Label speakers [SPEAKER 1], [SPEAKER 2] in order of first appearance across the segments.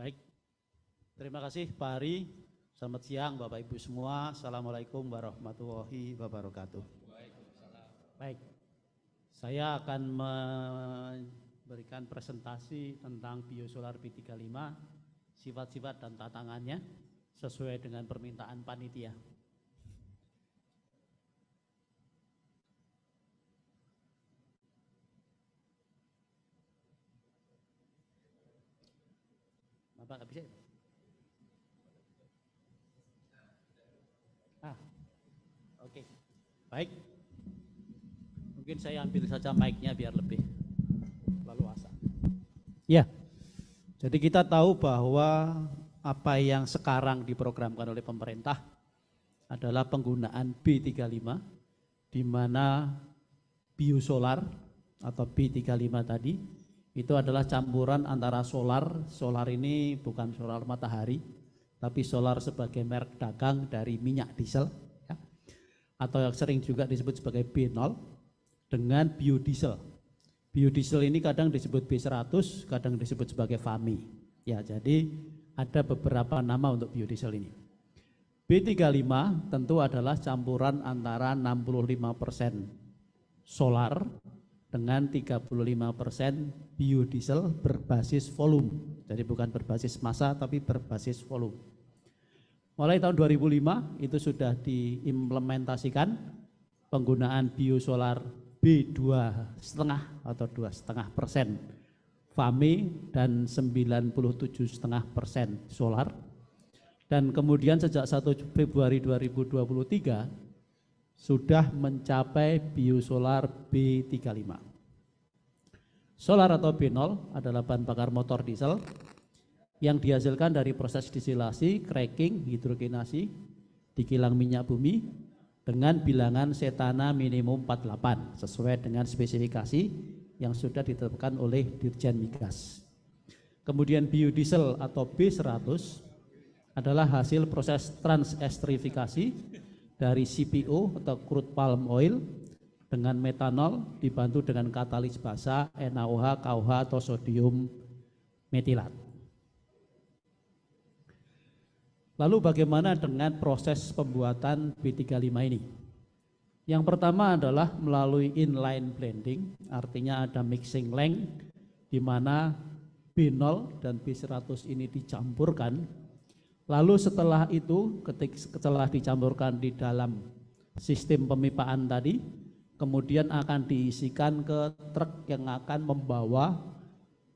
[SPEAKER 1] Baik, terima kasih Pak Hari. Selamat siang Bapak Ibu semua. Assalamualaikum warahmatullahi wabarakatuh. Baik, saya akan memberikan presentasi tentang biosolar B35, sifat-sifat dan tantangannya sesuai dengan permintaan panitia. Bapak nggak bisa? Oke. Baik. Mungkin saya ambil saja mic-nya biar lebih leluasa. Ya. Jadi kita tahu bahwa apa yang sekarang diprogramkan oleh pemerintah adalah penggunaan B35, di mana biosolar atau B35 tadi itu adalah campuran antara solar. Solar ini bukan solar matahari, tapi solar sebagai merek dagang dari minyak diesel, ya, atau yang sering juga disebut sebagai B0, dengan biodiesel. Biodiesel ini kadang disebut B100, kadang disebut sebagai FAMI. Ya, jadi ada beberapa nama untuk biodiesel ini. B35 tentu adalah campuran antara 65% solar dengan 35% biodiesel berbasis volume. Jadi bukan berbasis massa tapi berbasis volume. Mulai tahun 2005 itu sudah diimplementasikan penggunaan biosolar B2,5 atau 2,5% FAME dan 97,5% solar. Dan kemudian sejak 1 Februari 2023 sudah mencapai biosolar B35. Solar atau B0 adalah bahan bakar motor diesel yang dihasilkan dari proses distilasi, cracking, hidrogenasi di kilang minyak bumi dengan bilangan setana minimum 48 sesuai dengan spesifikasi yang sudah ditetapkan oleh Dirjen Migas. Kemudian biodiesel atau B100 adalah hasil proses transestrifikasi dari CPO atau crude palm oil dengan metanol dibantu dengan katalis basa, NaOH, KOH atau sodium metilat. Lalu bagaimana dengan proses pembuatan B35 ini? Yang pertama adalah melalui inline blending, artinya ada mixing length di mana B0 dan B100 ini dicampurkan. Lalu setelah itu, setelah dicampurkan di dalam sistem pemipaan tadi, kemudian akan diisikan ke truk yang akan membawa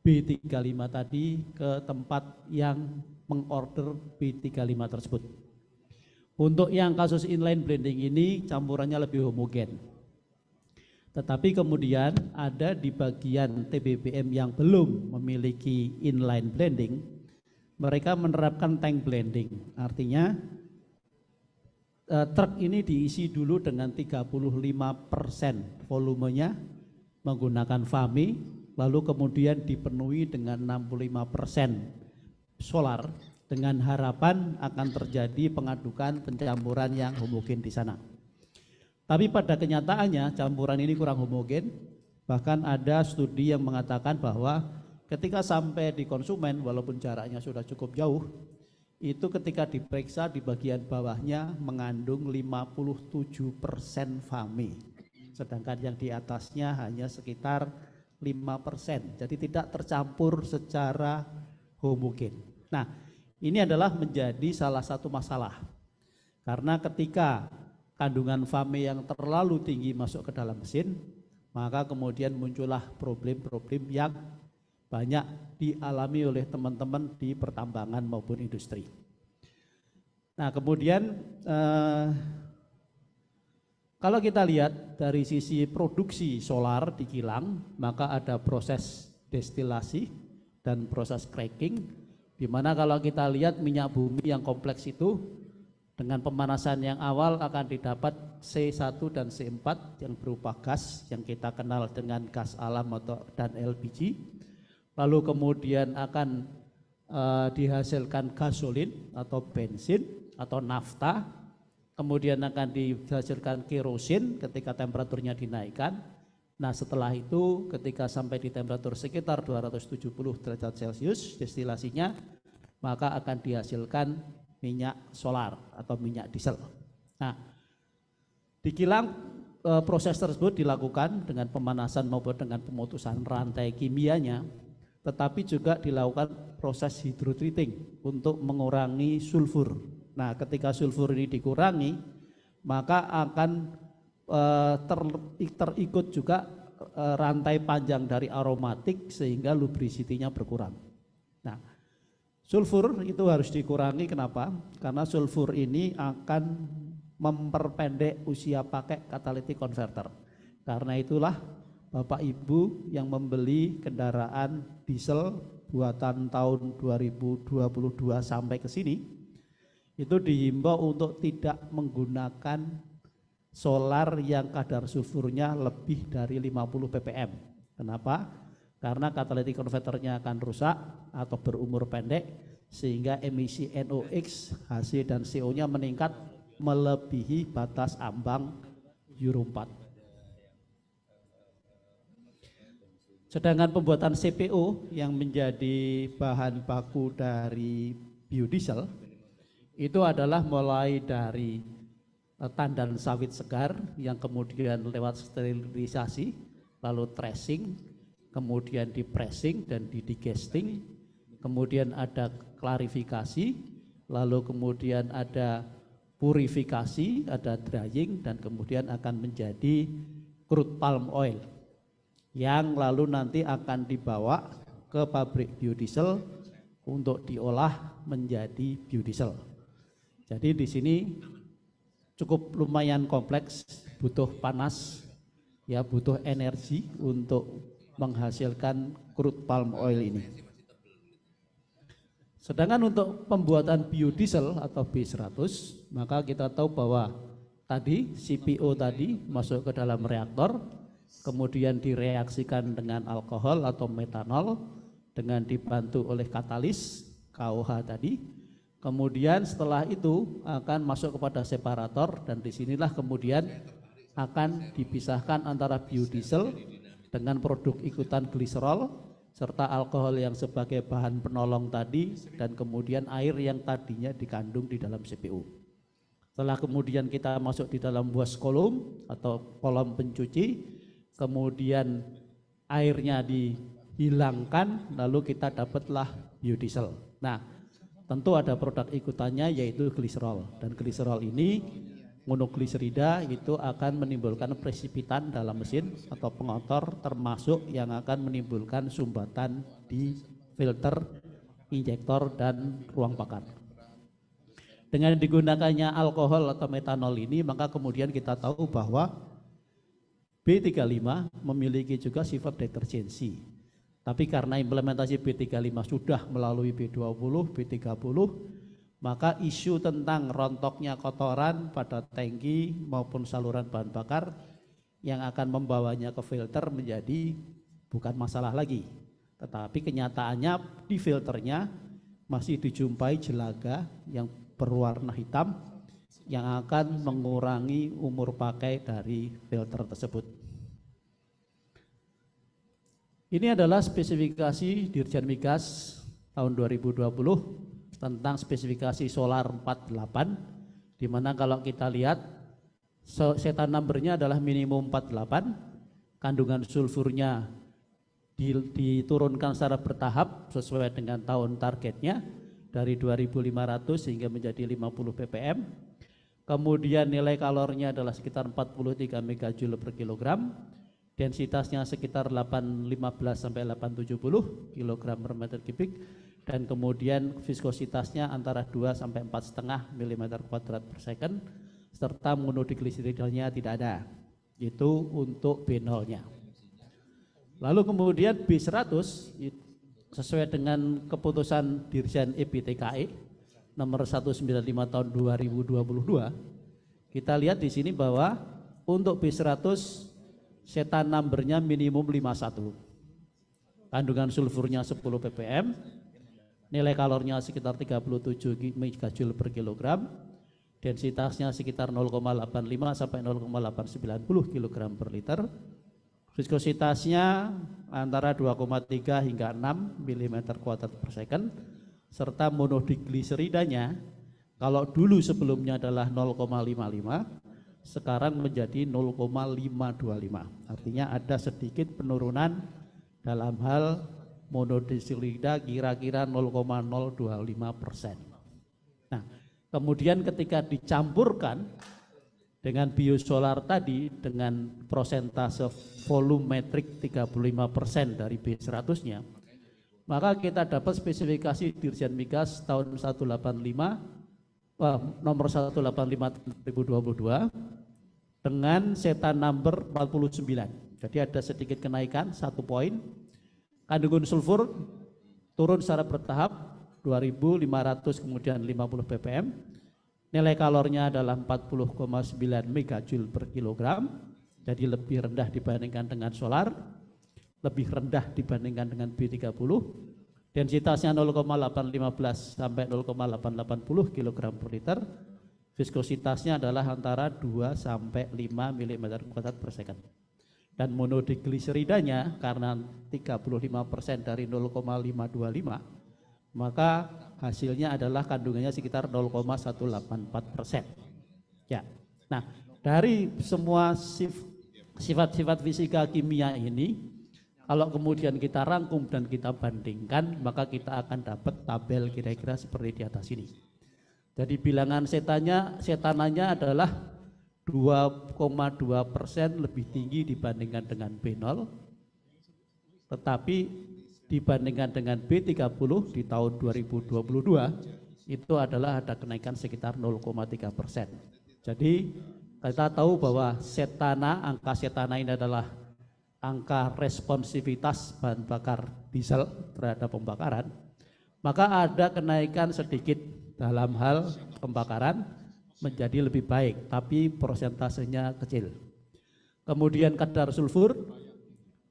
[SPEAKER 1] B35 tadi ke tempat yang mengorder B35 tersebut. Untuk yang kasus inline blending ini campurannya lebih homogen. Tetapi kemudian ada di bagian TBBM yang belum memiliki inline blending, mereka menerapkan tank blending, artinya truk ini diisi dulu dengan 35% volumenya menggunakan FAME, lalu kemudian dipenuhi dengan 65% solar dengan harapan akan terjadi pengadukan pencampuran yang homogen di sana. Tapi pada kenyataannya campuran ini kurang homogen, bahkan ada studi yang mengatakan bahwa ketika sampai di konsumen, walaupun jaraknya sudah cukup jauh, itu ketika diperiksa di bagian bawahnya mengandung 57% FAME, sedangkan yang di atasnya hanya sekitar 5%, jadi tidak tercampur secara homogen. Nah, ini adalah menjadi salah satu masalah, karena ketika kandungan FAME yang terlalu tinggi masuk ke dalam mesin, maka kemudian muncullah problem-problem yang banyak dialami oleh teman-teman di pertambangan maupun industri. Nah, kemudian kalau kita lihat dari sisi produksi solar di kilang, maka ada proses destilasi dan proses cracking, di mana kalau kita lihat minyak bumi yang kompleks itu dengan pemanasan yang awal akan didapat C1 dan C4 yang berupa gas yang kita kenal dengan gas alam dan LPG. Lalu kemudian akan dihasilkan gasolin atau bensin atau nafta, kemudian akan dihasilkan kerosin ketika temperaturnya dinaikkan. Nah, setelah itu ketika sampai di temperatur sekitar 270 derajat Celcius destilasinya, maka akan dihasilkan minyak solar atau minyak diesel. Nah, di kilang proses tersebut dilakukan dengan pemanasan maupun dengan pemutusan rantai kimianya, tetapi juga dilakukan proses hydrotreating untuk mengurangi sulfur. Nah, ketika sulfur ini dikurangi, maka akan terikut juga rantai panjang dari aromatik sehingga lubricity-nya berkurang. Nah, sulfur itu harus dikurangi, kenapa? Karena sulfur ini akan memperpendek usia pakai catalytic converter. Karena itulah Bapak Ibu yang membeli kendaraan diesel buatan tahun 2022 sampai ke sini, itu dihimbau untuk tidak menggunakan solar yang kadar sulfurnya lebih dari 50 ppm. Kenapa? Karena catalytic converternya akan rusak atau berumur pendek, sehingga emisi NOx, Hc dan CO-nya meningkat melebihi batas ambang Euro 4. Sedangkan pembuatan CPO yang menjadi bahan baku dari biodiesel itu adalah mulai dari tandan sawit segar yang kemudian lewat sterilisasi, lalu tracing, kemudian di pressing dan di digesting, kemudian ada klarifikasi, lalu kemudian ada purifikasi, ada drying, dan kemudian akan menjadi crude palm oil yang lalu nanti akan dibawa ke pabrik biodiesel untuk diolah menjadi biodiesel. Jadi di sini cukup lumayan kompleks, butuh panas, ya butuh energi untuk menghasilkan crude palm oil ini. Sedangkan untuk pembuatan biodiesel atau B100, maka kita tahu bahwa tadi CPO tadi masuk ke dalam reaktor, kemudian direaksikan dengan alkohol atau metanol dengan dibantu oleh katalis KOH tadi. Kemudian setelah itu akan masuk kepada separator, dan disinilah kemudian akan dipisahkan antara biodiesel dengan produk ikutan gliserol serta alkohol yang sebagai bahan penolong tadi, dan kemudian air yang tadinya dikandung di dalam CPO. Setelah kemudian kita masuk di dalam wash column atau kolom pencuci, kemudian airnya dihilangkan, lalu kita dapatlah biodiesel. Nah, tentu ada produk ikutannya yaitu gliserol, dan gliserol ini monogliserida itu akan menimbulkan presipitan dalam mesin atau pengotor, termasuk yang akan menimbulkan sumbatan di filter, injektor, dan ruang bakar. Dengan digunakannya alkohol atau metanol ini, maka kemudian kita tahu bahwa B35 memiliki juga sifat deterjensi. Tapi karena implementasi B35 sudah melalui B20, B30, maka isu tentang rontoknya kotoran pada tangki maupun saluran bahan bakar yang akan membawanya ke filter menjadi bukan masalah lagi. Tetapi kenyataannya di filternya masih dijumpai jelaga yang berwarna hitam yang akan mengurangi umur pakai dari filter tersebut. Ini adalah spesifikasi Dirjen Migas tahun 2020 tentang spesifikasi solar 48, di mana kalau kita lihat setan numbernya adalah minimum 48, kandungan sulfurnya diturunkan secara bertahap sesuai dengan tahun targetnya dari 2.500 hingga menjadi 50 ppm. Kemudian nilai kalornya adalah sekitar 43 megajoule per kilogram. Densitasnya sekitar 815 sampai 870 kg per meter kubik, dan kemudian viskositasnya antara 2 sampai 4,5 mm² per second, serta monodiglyceridolnya tidak ada. Itu untuk B0-nya. Lalu kemudian B100 sesuai dengan keputusan Dirjen EPTKE nomor 195 tahun 2022, kita lihat di sini bahwa untuk B100 setan numbernya minimum 51, kandungan sulfurnya 10 ppm, nilai kalornya sekitar 37 megajoule per kilogram, densitasnya sekitar 0,85 sampai 0,890 kg per liter, viskositasnya antara 2,3 hingga 6 mm² per second, serta monodigliseridanya kalau dulu sebelumnya adalah 0,55, sekarang menjadi 0,525. Artinya ada sedikit penurunan dalam hal monodigliserida kira-kira 0,025%. Nah, kemudian ketika dicampurkan dengan biosolar tadi dengan prosentase volumetrik 35% dari B100-nya, maka kita dapat spesifikasi Dirjen Migas tahun 185 nomor 185 2022 dengan SETA number 49. Jadi ada sedikit kenaikan 1 poin. Kandungan sulfur turun secara bertahap 2.500 kemudian 50 ppm. Nilai kalornya adalah 40,9 megajoule per kilogram. Jadi lebih rendah dibandingkan dengan solar, lebih rendah dibandingkan dengan B30. Densitasnya 0,815 sampai 0,880 kg per liter. Viskositasnya adalah antara 2 sampai 5 mm² per second. Dan monodigliseridanya karena 35% dari 0,525, maka hasilnya adalah kandungannya sekitar 0,184%. Ya. Nah, dari semua sifat-sifat fisika kimia ini, kalau kemudian kita rangkum dan kita bandingkan, maka kita akan dapat tabel kira-kira seperti di atas ini. Jadi bilangan setananya adalah 2,2% lebih tinggi dibandingkan dengan B0, tetapi dibandingkan dengan B30 di tahun 2022 itu adalah ada kenaikan sekitar 0,3%. Jadi kita tahu bahwa angka setana ini adalah angka responsivitas bahan bakar diesel terhadap pembakaran, maka ada kenaikan sedikit dalam hal pembakaran menjadi lebih baik, tapi persentasenya kecil. Kemudian kadar sulfur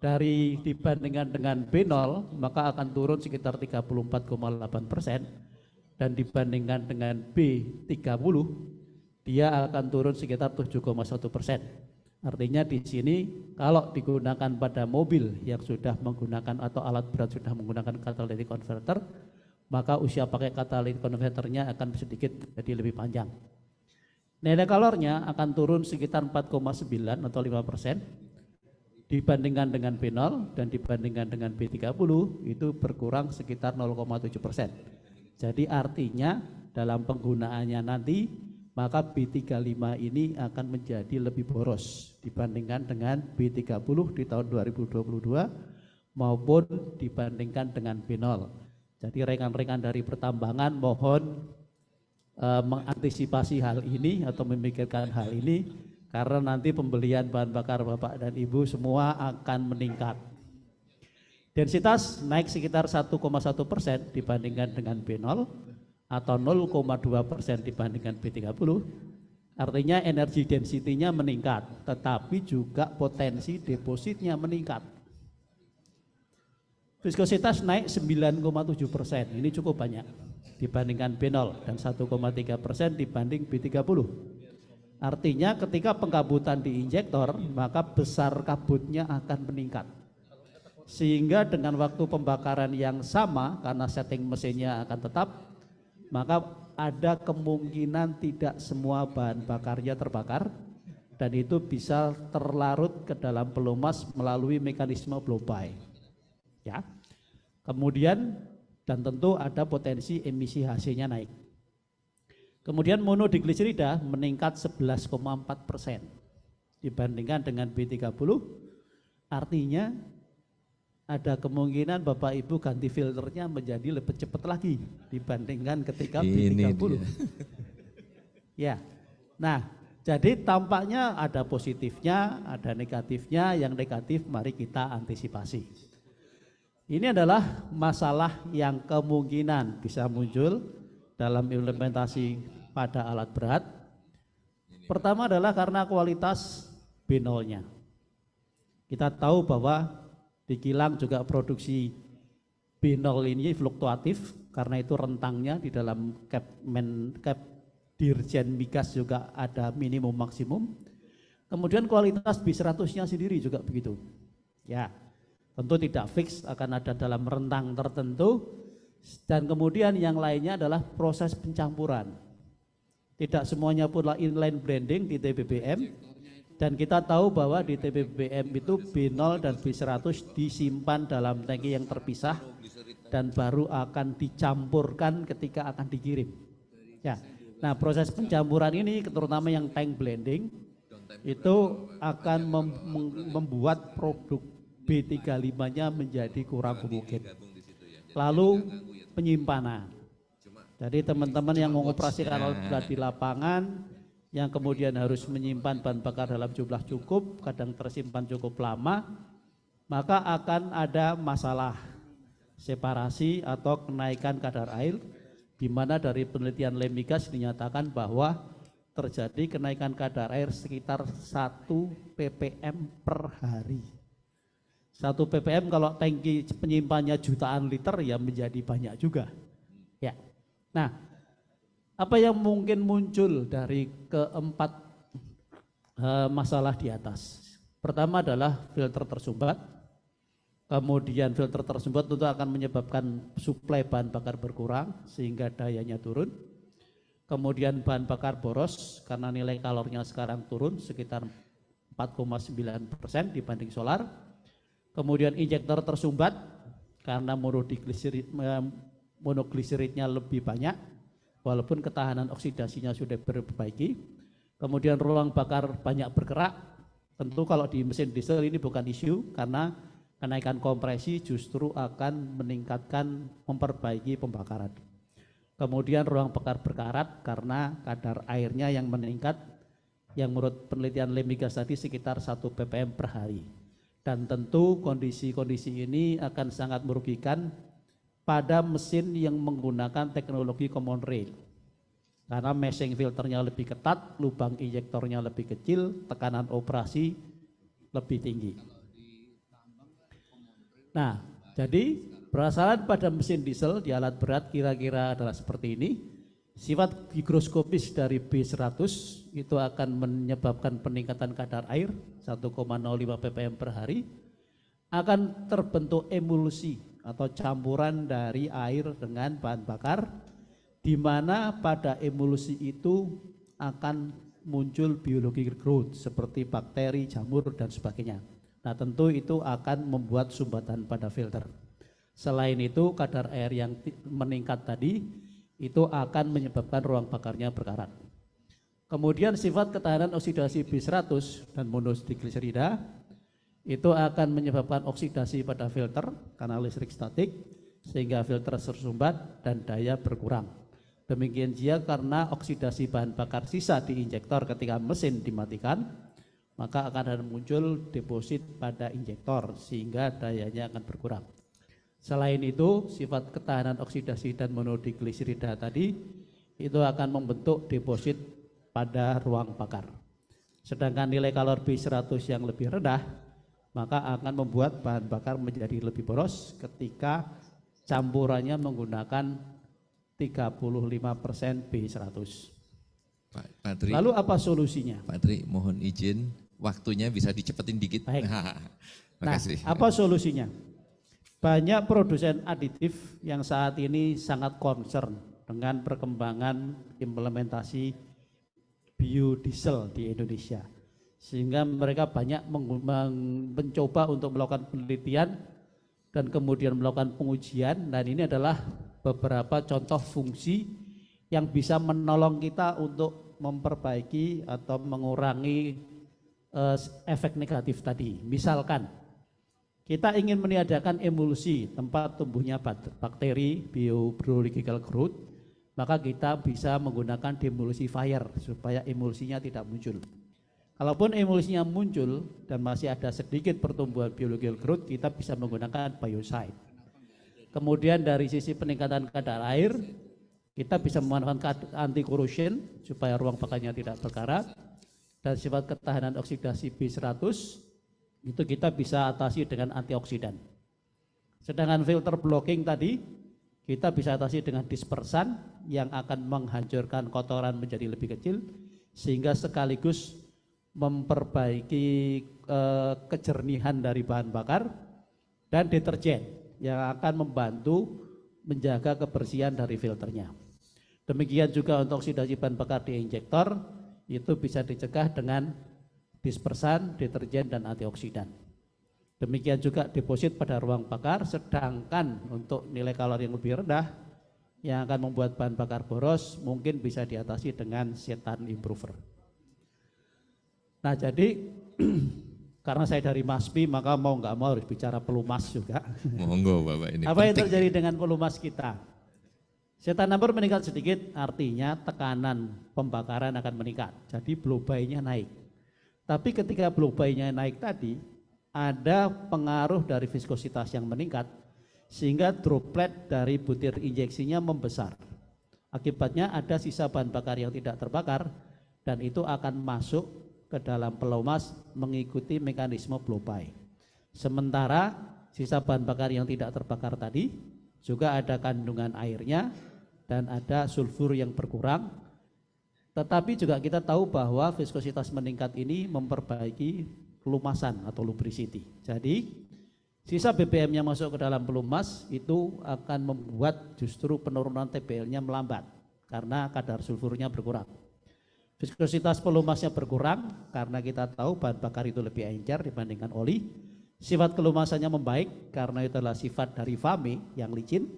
[SPEAKER 1] dari dibandingkan dengan B0 maka akan turun sekitar 34,8%, dan dibandingkan dengan B30 dia akan turun sekitar 7,1%. Artinya di sini kalau digunakan pada mobil yang sudah menggunakan atau alat berat sudah menggunakan catalytic converter, maka usia pakai catalytic converternya akan sedikit jadi lebih panjang. Nilai kalornya akan turun sekitar 4,9 atau 5% dibandingkan dengan B0, dan dibandingkan dengan B30 itu berkurang sekitar 0,7%. Jadi artinya dalam penggunaannya nanti maka B35 ini akan menjadi lebih boros dibandingkan dengan B30 di tahun 2022 maupun dibandingkan dengan B0. Jadi rekan-rekan dari pertambangan mohon mengantisipasi hal ini atau memikirkan hal ini, karena nanti pembelian bahan bakar Bapak dan Ibu semua akan meningkat. Densitas naik sekitar 1,1% dibandingkan dengan B0 atau 0,2% dibandingkan B30. Artinya energi density-nya meningkat, tetapi juga potensi depositnya meningkat. Viskositas naik 9,7%, ini cukup banyak dibandingkan B0 dan 1,3% dibanding B30. Artinya ketika pengkabutan di injektor maka besar kabutnya akan meningkat, sehingga dengan waktu pembakaran yang sama karena setting mesinnya akan tetap, maka ada kemungkinan tidak semua bahan bakarnya terbakar, dan itu bisa terlarut ke dalam pelumas melalui mekanisme blow-by. Ya. Kemudian dan tentu ada potensi emisi HC-nya naik. Kemudian monodigliserida meningkat 11,4% dibandingkan dengan B30. Artinya ada kemungkinan Bapak Ibu ganti filternya menjadi lebih cepat lagi dibandingkan ketika B30. Ya. Nah, jadi tampaknya ada positifnya, ada negatifnya. Yang negatif mari kita antisipasi. Ini adalah masalah yang kemungkinan bisa muncul dalam implementasi pada alat berat. Pertama adalah karena kualitas B0-nya. Kita tahu bahwa di kilang juga produksi B0 ini fluktuatif, karena itu rentangnya di dalam cap Dirjen Migas juga ada minimum maksimum. Kemudian kualitas B100-nya sendiri juga begitu. Ya, tentu tidak fix, akan ada dalam rentang tertentu, Dan kemudian yang lainnya adalah proses pencampuran. Tidak semuanya pula inline blending di TBBM. Dan kita tahu bahwa di TBBM itu B0 dan B100 disimpan dalam tangki yang terpisah dan baru akan dicampurkan ketika akan dikirim. Ya. Nah, proses pencampuran ini terutama yang tank blending itu akan membuat produk B35-nya menjadi kurang homogen. Lalu penyimpanan. Jadi teman-teman yang mengoperasikan alat berat di lapangan yang kemudian harus menyimpan bahan bakar dalam jumlah cukup, kadang tersimpan cukup lama, maka akan ada masalah separasi atau kenaikan kadar air, di mana dari penelitian Lemigas dinyatakan bahwa terjadi kenaikan kadar air sekitar 1 ppm per hari. 1 ppm kalau tangki penyimpannya jutaan liter ya menjadi banyak juga. Ya. Nah, apa yang mungkin muncul dari keempat masalah di atas? Pertama adalah filter tersumbat. Kemudian filter tersumbat tentu akan menyebabkan suplai bahan bakar berkurang sehingga dayanya turun. Kemudian bahan bakar boros karena nilai kalornya sekarang turun sekitar 4,9% dibanding solar. Kemudian injektor tersumbat karena monogliseridnya lebih banyak walaupun ketahanan oksidasinya sudah diperbaiki. Kemudian ruang bakar banyak bergerak. Tentu kalau di mesin diesel ini bukan isu karena kenaikan kompresi justru akan meningkatkan memperbaiki pembakaran. Kemudian ruang bakar berkarat karena kadar airnya yang meningkat yang menurut penelitian Lemigas tadi sekitar 1 ppm per hari. Dan tentu kondisi-kondisi ini akan sangat merugikan pada mesin yang menggunakan teknologi common rail. Karena meshing filternya lebih ketat, lubang injektornya lebih kecil, tekanan operasi lebih tinggi. Nah, jadi berdasarkan pada mesin diesel di alat berat kira-kira adalah seperti ini. Sifat higroskopis dari B100 itu akan menyebabkan peningkatan kadar air 1,05 ppm per hari. Akan terbentuk emulsi atau campuran dari air dengan bahan bakar, di mana pada emulsi itu akan muncul biologi growth seperti bakteri, jamur, dan sebagainya. Nah, tentu itu akan membuat sumbatan pada filter. Selain itu, kadar air yang meningkat tadi itu akan menyebabkan ruang bakarnya berkarat. Kemudian sifat ketahanan oksidasi B100 dan monodiglycerida itu akan menyebabkan oksidasi pada filter karena listrik statik sehingga filter tersumbat dan daya berkurang. Demikian juga karena oksidasi bahan bakar sisa di injektor ketika mesin dimatikan, maka akan ada muncul deposit pada injektor sehingga dayanya akan berkurang. Selain itu, sifat ketahanan oksidasi dan monodiglycerida tadi itu akan membentuk deposit pada ruang bakar. Sedangkan nilai kalor B100 yang lebih rendah, maka akan membuat bahan bakar menjadi lebih boros ketika campurannya menggunakan 35% B100.
[SPEAKER 2] Pak Tri,
[SPEAKER 1] lalu apa solusinya?
[SPEAKER 2] Pak Tri, mohon izin waktunya bisa dicepetin dikit.
[SPEAKER 1] Baik. Nah,
[SPEAKER 2] Makasih.
[SPEAKER 1] apa solusinya? Banyak produsen aditif yang saat ini sangat concern dengan perkembangan implementasi biodiesel di Indonesia. Sehingga mereka banyak mencoba untuk melakukan penelitian dan kemudian melakukan pengujian, dan ini adalah beberapa contoh fungsi yang bisa menolong kita untuk memperbaiki atau mengurangi efek negatif tadi. Misalkan kita ingin meniadakan emulsi tempat tumbuhnya bakteri biological growth, maka kita bisa menggunakan demulsifier supaya emulsinya tidak muncul. Kalaupun emulsinya muncul dan masih ada sedikit pertumbuhan biological growth, kita bisa menggunakan biocide. Kemudian dari sisi peningkatan kadar air, kita bisa memanfaatkan anti corrosion supaya ruang bakarnya tidak berkarat, dan sifat ketahanan oksidasi B100 itu kita bisa atasi dengan antioksidan. Sedangkan filter blocking tadi kita bisa atasi dengan dispersan yang akan menghancurkan kotoran menjadi lebih kecil sehingga sekaligus memperbaiki kejernihan dari bahan bakar, dan deterjen yang akan membantu menjaga kebersihan dari filternya. Demikian juga untuk oksidasi bahan bakar di injektor, itu bisa dicegah dengan dispersan, deterjen, dan antioksidan. Demikian juga deposit pada ruang bakar, sedangkan untuk nilai kalori yang lebih rendah, yang akan membuat bahan bakar boros, mungkin bisa diatasi dengan setan improver. Nah jadi, karena saya dari MASPI, maka mau nggak mau harus bicara pelumas juga.
[SPEAKER 2] Monggo Bapak, ini
[SPEAKER 1] Apa yang
[SPEAKER 2] penting.
[SPEAKER 1] terjadi dengan pelumas kita? Setan number meningkat sedikit, artinya tekanan pembakaran akan meningkat. Jadi blow by-nya naik. Tapi ketika blow by-nya naik tadi, ada pengaruh dari viskositas yang meningkat, sehingga droplet dari butir injeksinya membesar. Akibatnya ada sisa bahan bakar yang tidak terbakar, dan itu akan masuk ke dalam pelumas mengikuti mekanisme blow by. Sementara sisa bahan bakar yang tidak terbakar tadi juga ada kandungan airnya dan ada sulfur yang berkurang. Tetapi juga kita tahu bahwa viskositas meningkat ini memperbaiki pelumasan atau lubricity. Jadi sisa BBM-nya masuk ke dalam pelumas itu akan membuat justru penurunan TBL-nya melambat karena kadar sulfurnya berkurang. Viskositas pelumasnya berkurang karena kita tahu bahan bakar itu lebih encer dibandingkan oli. Sifat kelumasannya membaik karena itu adalah sifat dari fame yang licin.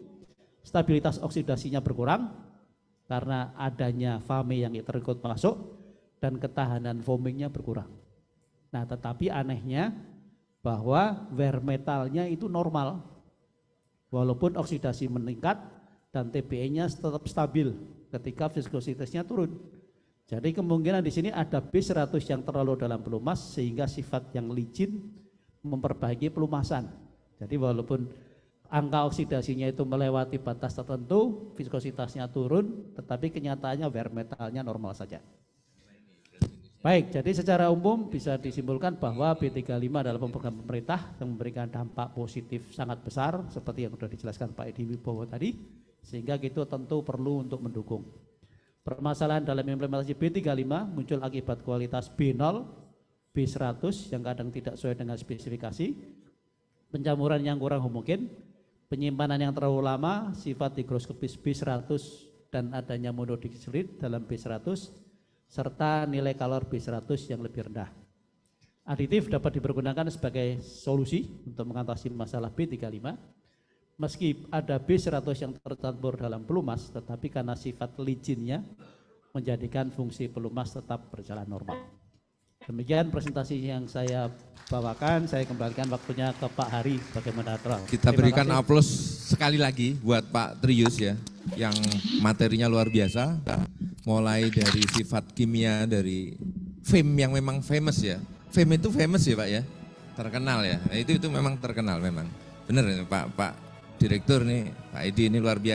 [SPEAKER 1] Stabilitas oksidasinya berkurang karena adanya fame yang terikut masuk, dan ketahanan foamingnya berkurang. Nah tetapi anehnya bahwa wear metalnya itu normal. Walaupun oksidasi meningkat dan TBE-nya tetap stabil ketika viskositasnya turun. Jadi kemungkinan di sini ada B100 yang terlalu dalam pelumas sehingga sifat yang licin memperbaiki pelumasan. Jadi walaupun angka oksidasinya itu melewati batas tertentu, viskositasnya turun, tetapi kenyataannya wear metalnya normal saja. Baik, jadi secara umum bisa disimpulkan bahwa B35 adalah program pemerintah yang memberikan dampak positif sangat besar seperti yang sudah dijelaskan Pak Edi Wibowo tadi, sehingga itu tentu perlu untuk mendukung. Permasalahan dalam implementasi B35 muncul akibat kualitas B0, B100 yang kadang tidak sesuai dengan spesifikasi, pencamuran yang kurang homogen, penyimpanan yang terlalu lama, sifat higroskopis B100 dan adanya monodikselit dalam B100, serta nilai kalori B100 yang lebih rendah. Aditif dapat dipergunakan sebagai solusi untuk mengatasi masalah B35. Meski ada B100 yang tercampur dalam pelumas, tetapi karena sifat licinnya menjadikan fungsi pelumas tetap berjalan normal. Demikian presentasi yang saya bawakan, saya kembalikan waktunya ke Pak Hari sebagai moderator.
[SPEAKER 2] Kita berikan aplaus sekali lagi buat Pak Trius ya, yang materinya luar biasa, mulai dari sifat kimia, dari fame yang memang famous ya. Fame itu famous ya Pak ya, terkenal ya, nah, itu memang terkenal memang. Benar ya Pak Direktur nih, Pak Edi ini luar biasa.